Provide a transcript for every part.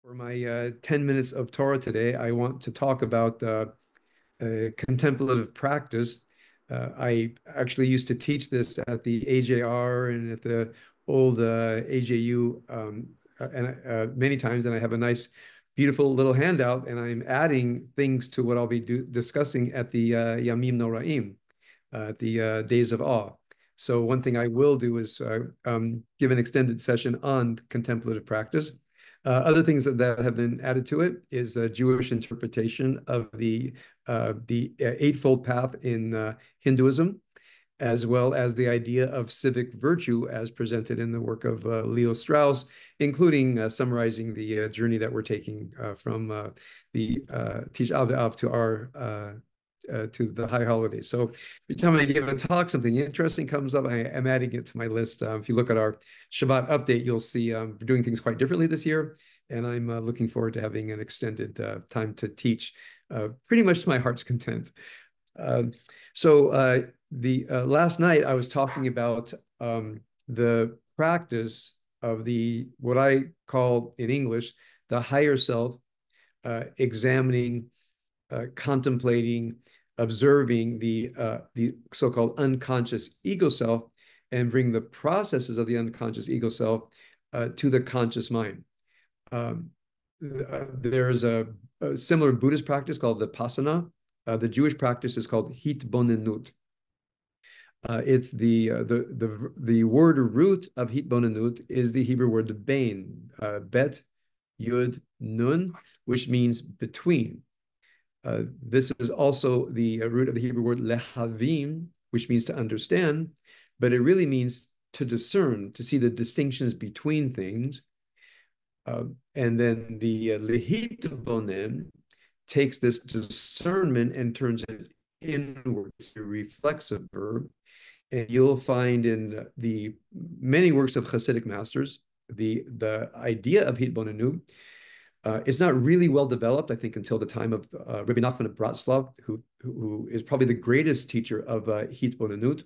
For my 10 minutes of Torah today, I want to talk about contemplative practice. I actually used to teach this at the AJR and at the old AJU and many times, and I have a nice, beautiful little handout, and I'm adding things to what I'll be discussing at the Yamim Noraim, the Days of Awe. So one thing I will do is give an extended session on contemplative practice. Other things that have been added to it is a Jewish interpretation of the Eightfold Path in Hinduism, as well as the idea of civic virtue as presented in the work of Leo Strauss, including summarizing the journey that we're taking from the Tisha B'Av to our to the high holidays. So every time I give a talk, something interesting comes up, I am adding it to my list. If you look at our Shabbat update, you'll see we're doing things quite differently this year. And I'm looking forward to having an extended time to teach pretty much to my heart's content. The last night I was talking about the practice of the what I call in English the higher self, examining, contemplating, observing the so-called unconscious ego self, and bring the processes of the unconscious ego self to the conscious mind. There's a similar Buddhist practice called Vipassana. The Jewish practice is called Hitbonenut. It's the word root of Hitbonenut is the Hebrew word bain, bet, yud, nun, which means between. This is also the root of the Hebrew word lehavim, which means to understand, but it really means to discern, to see the distinctions between things. And then the lehitbonen takes this discernment and turns it inwards, a reflexive verb. And you'll find in the many works of Hasidic masters, the idea of Hitbonenut it's not really well developed, I think, until the time of Rabbi Nachman of Bratslav, who is probably the greatest teacher of Hitbonenut.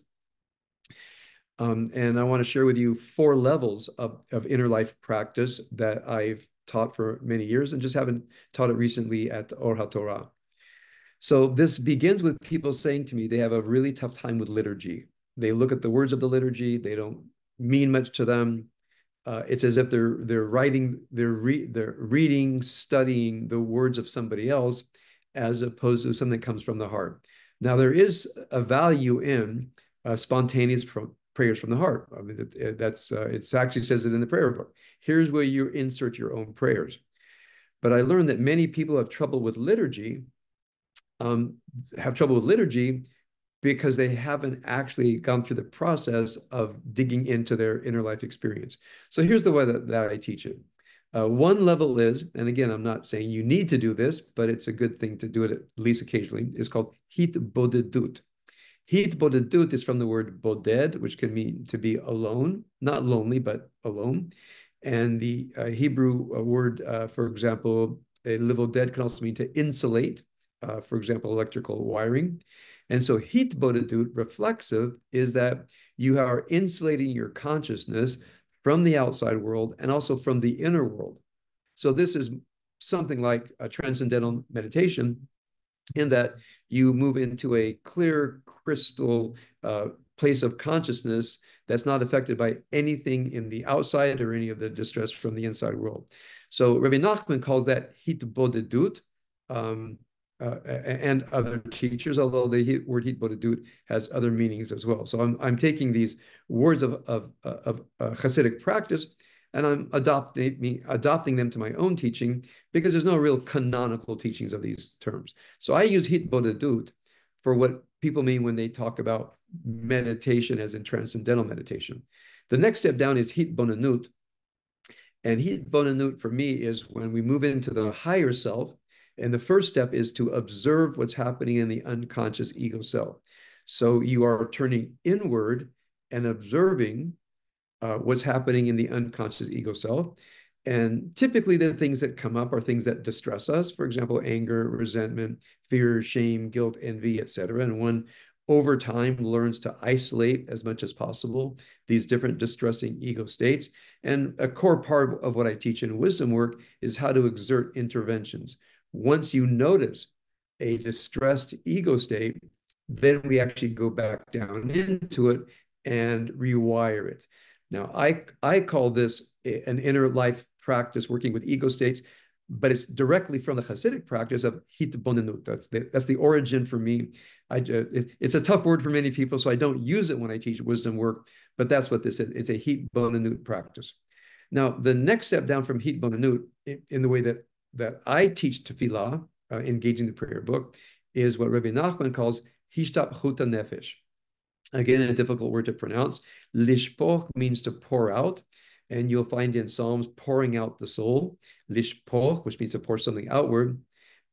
And I want to share with you 4 levels of inner life practice that I've taught for many years and just haven't taught it recently at Or HaTorah. So this begins with people saying to me they have a really tough time with liturgy. They look at the words of the liturgy, they don't mean much to them. It's as if they're reading, studying the words of somebody else, as opposed to something that comes from the heart. Now, there is a value in spontaneous prayers from the heart. I mean, it actually says it in the prayer book. Here's where you insert your own prayers. But I learned that many people have trouble with liturgy, because they haven't actually gone through the process of digging into their inner life experience. So here's the way that I teach it. One level is, and again, I'm not saying you need to do this, but it's a good thing to do it at least occasionally, is called hitbodedut. Hitbodedut is from the word boded, which can mean to be alone, not lonely, but alone. And the Hebrew word, for example, livoded can also mean to insulate, for example, electrical wiring. And so hitbodedut, reflexive, is that you are insulating your consciousness from the outside world and also from the inner world. So this is something like a transcendental meditation, in that you move into a clear, crystal place of consciousness that's not affected by anything in the outside or any of the distress from the inside world. So Rabbi Nachman calls that hitbodedut. And other teachers, although the word hitbodedut has other meanings as well. So I'm taking these words of Hasidic practice and I'm adopting them to my own teaching, because there's no real canonical teachings of these terms. So I use hitbodedut for what people mean when they talk about meditation, as in transcendental meditation. The next step down is hitbonenut. And hitbonenut for me is when we move into the higher self. And the first step is to observe what's happening in the unconscious ego self. So you are turning inward and observing what's happening in the unconscious ego self. And typically the things that come up are things that distress us. For example, anger, resentment, fear, shame, guilt, envy, etc. And one over time learns to isolate as much as possible these different distressing ego states. And a core part of what I teach in wisdom work is how to exert interventions. Once you notice a distressed ego state, then we actually go back down into it and rewire it. Now, I call this an inner life practice working with ego states, but it's directly from the Hasidic practice of hitbonenut. That's the origin for me. It's a tough word for many people, so I don't use it when I teach wisdom work, but that's what this is. It's a hitbonenut practice. Now, the next step down from hitbonenut in the way that I teach tefillah, engaging the prayer book, is what Rabbi Nachman calls hishtapchut nefesh. Again, a difficult word to pronounce. Lishpoch means to pour out. And you'll find in Psalms pouring out the soul. Lishpoch, which means to pour something outward.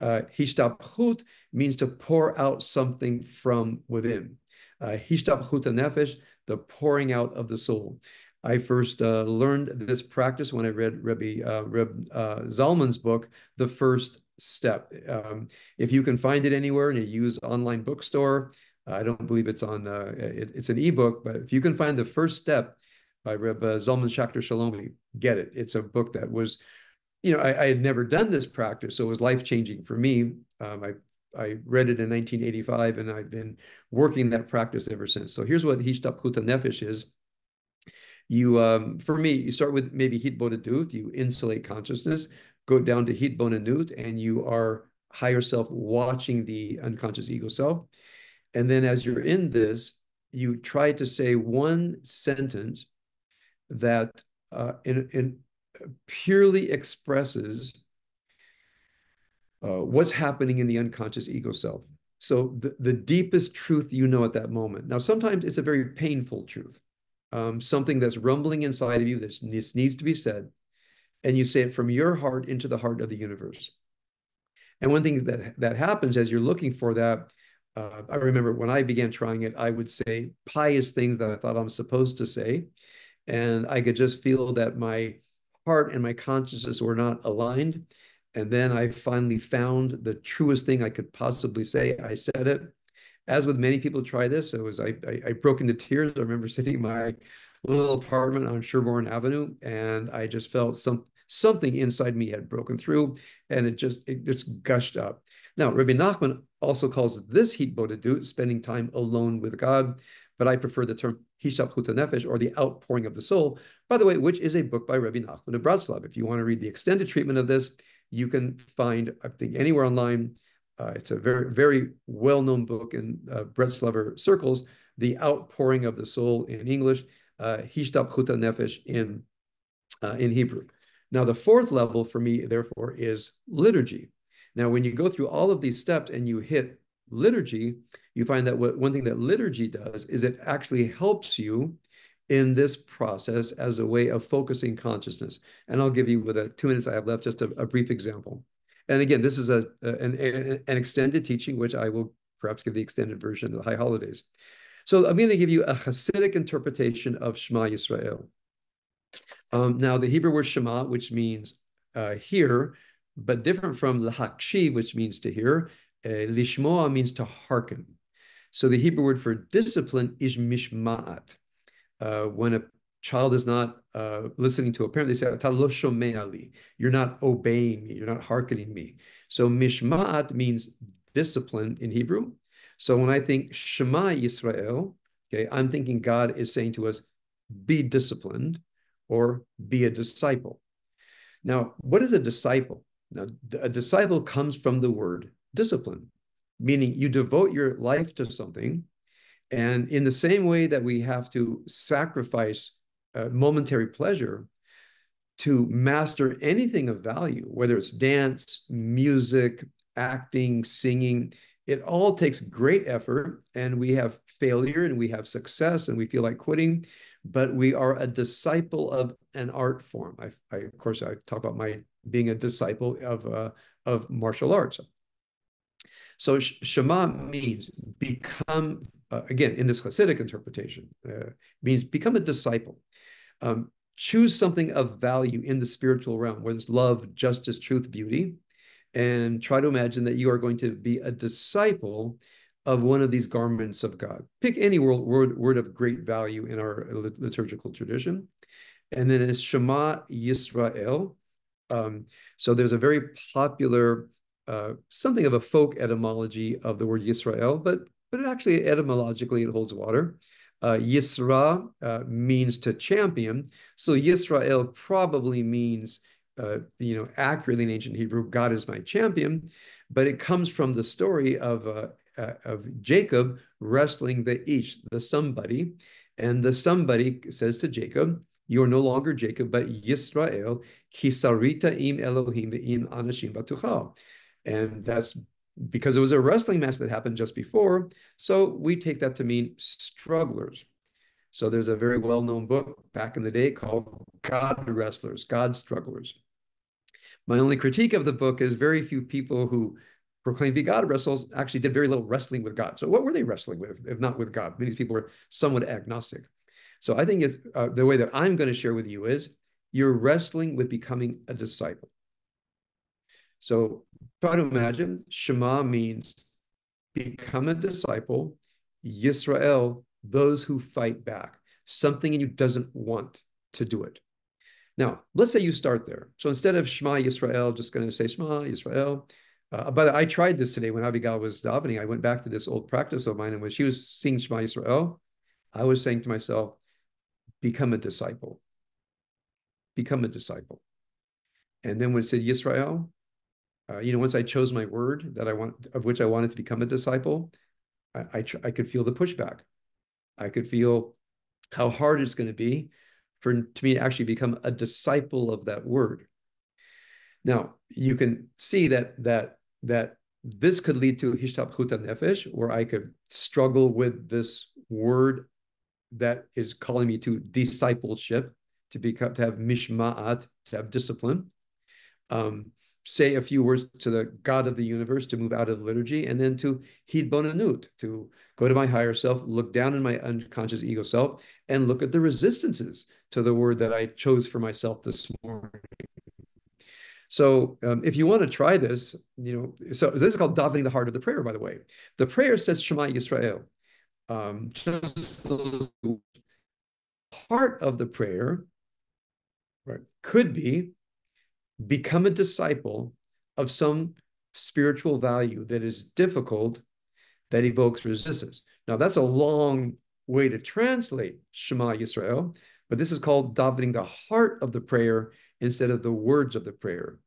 Hishtapchut means to pour out something from within. Hishtapchut nefesh, the pouring out of the soul. I first learned this practice when I read Reb Zalman's book, The First Step. If you can find it anywhere and you use online bookstore, I don't believe it's on, it's an ebook, but if you can find The First Step by Reb Zalman Schachter Shalomi, get it. It's a book that was, I had never done this practice, so it was life-changing for me. I read it in 1985, and I've been working that practice ever since. So here's what Hishtapchut nefesh is. For me, you start with maybe hitbonenut, you insulate consciousness, go down to hitbonenut, and you are higher self watching the unconscious ego self. And then as you're in this, you try to say one sentence that purely expresses what's happening in the unconscious ego self. So the deepest truth you know at that moment. Now, sometimes it's a very painful truth, something that's rumbling inside of you that needs to be said, and you say it from your heart into the heart of the universe. And one thing that happens as you're looking for that, I remember when I began trying it, I would say pious things that I thought I'm supposed to say. And I could just feel that my heart and my consciousness were not aligned. And then I finally found the truest thing I could possibly say. I said it. As with many people try this, I broke into tears. I remember sitting in my little apartment on Sherborne Avenue, and I just felt something inside me had broken through, and it just gushed up. Now, Rabbi Nachman also calls this hitbonenut, spending time alone with God, but I prefer the term hishtapchut nefesh, or the outpouring of the soul, by the way, which is a book by Rabbi Nachman of Bratslav. If you want to read the extended treatment of this, you can find, I think, anywhere online. It's a very, very well-known book in Breslaver circles, The Outpouring of the Soul in English, hishtapchut nefesh in Hebrew. Now, the fourth level for me, therefore, is liturgy. Now, when you go through all of these steps and you hit liturgy, you find that one thing that liturgy does is it actually helps you in this process as a way of focusing consciousness. And I'll give you, with the 2 minutes I have left, just a brief example. And again, this is an extended teaching, which I will perhaps give the extended version of the High Holidays. So I'm going to give you a Hasidic interpretation of Shema Yisrael. Now, the Hebrew word Shema, which means hear, but different from lahakshiv, which means to hear. Lishmoa means to hearken. So the Hebrew word for discipline is mishma'at. When a child is not listening to a parent, they say, "Ta lo shomea li." You're not obeying me. You're not hearkening me. So mishma'at means discipline in Hebrew. So when I think Shema Yisrael, okay, I'm thinking God is saying to us, be disciplined or be a disciple. Now, what is a disciple? Now, a disciple comes from the word discipline, meaning you devote your life to something. And in the same way that we have to sacrifice momentary pleasure to master anything of value, whether it's dance, music, acting, singing, it all takes great effort, and we have failure and we have success and we feel like quitting, but we are a disciple of an art form. Of course, I talk about my being a disciple of martial arts. So Shema means become, again, in this Hasidic interpretation, means become a disciple. Choose something of value in the spiritual realm, where there's love, justice, truth, beauty, and try to imagine that you are going to be a disciple of one of these garments of God. Pick any word of great value in our liturgical tradition. And then it's Shema Yisrael. Um, so there's a very popular, something of a folk etymology of the word Yisrael, but actually etymologically it holds water. Yisra means to champion. So Yisrael probably means, accurately in ancient Hebrew, God is my champion. But it comes from the story of Jacob wrestling the somebody. And the somebody says to Jacob, "You are no longer Jacob, but Yisrael, ki sarita im Elohim ve'im anashim batuchal." And that's because it was a wrestling match that happened just before. So we take that to mean strugglers. So there's a very well-known book back in the day called God Wrestlers, God Strugglers. My only critique of the book is very few people who proclaim to be God wrestles actually did very little wrestling with God. So what were they wrestling with, if not with God? Many people were somewhat agnostic. So I think the way that I'm going to share with you is you're wrestling with becoming a disciple. So try to imagine Shema means become a disciple, Yisrael, those who fight back. Something in you doesn't want to do it. Now, let's say you start there. So instead of Shema Yisrael, just going to say Shema Yisrael. But I tried this today when Abigail was davening. I went back to this old practice of mine, and when she was singing Shema Yisrael, I was saying to myself, become a disciple. Become a disciple. And then when it said Yisrael, once I chose my word of which I wanted to become a disciple, I could feel the pushback. I could feel how hard it's going to be to me to actually become a disciple of that word. Now, you can see that this could lead to hishtapchut nefesh, where I could struggle with this word that is calling me to discipleship, to have mishma'at, to have discipline. Say a few words to the God of the universe to move out of liturgy, and then to hidbonanut, to go to my higher self, look down in my unconscious ego self, and look at the resistances to the word that I chose for myself this morning. So if you want to try this, so this is called davening the heart of the prayer, by the way. The prayer says Shema Yisrael. Just the heart of the prayer, right, could be become a disciple of some spiritual value that is difficult, that evokes resistance. Now, that's a long way to translate Shema Yisrael, but this is called davening the heart of the prayer instead of the words of the prayer.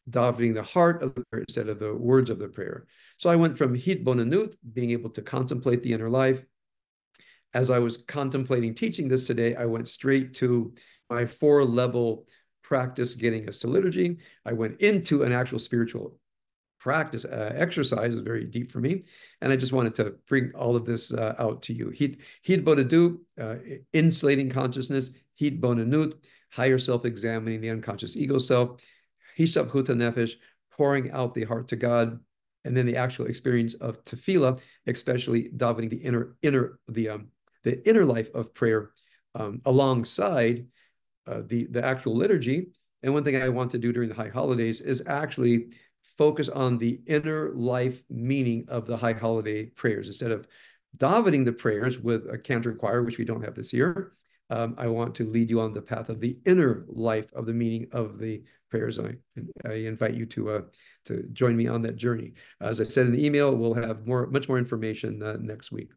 Davening the heart of the prayer instead of the words of the prayer. So I went from hitbonanut, being able to contemplate the inner life. As I was contemplating teaching this today, I went straight to my 4-level practice getting us to liturgy. I went into an actual spiritual practice exercise. Is very deep for me, and I just wanted to bring all of this out to you. Hidbonadu, insulating consciousness. Hidbonanut, higher self-examining the unconscious ego self. Hishtapchut nefesh, pouring out the heart to God, and then the actual experience of tefillah, especially davening the inner life of prayer alongside the actual liturgy. And one thing I want to do during the high holidays is actually focus on the inner life meaning of the high holiday prayers. Instead of davening the prayers with a cantor choir, which we don't have this year, I want to lead you on the path of the inner life of the meaning of the prayers. I invite you to join me on that journey. As I said in the email, we'll have much more information next week.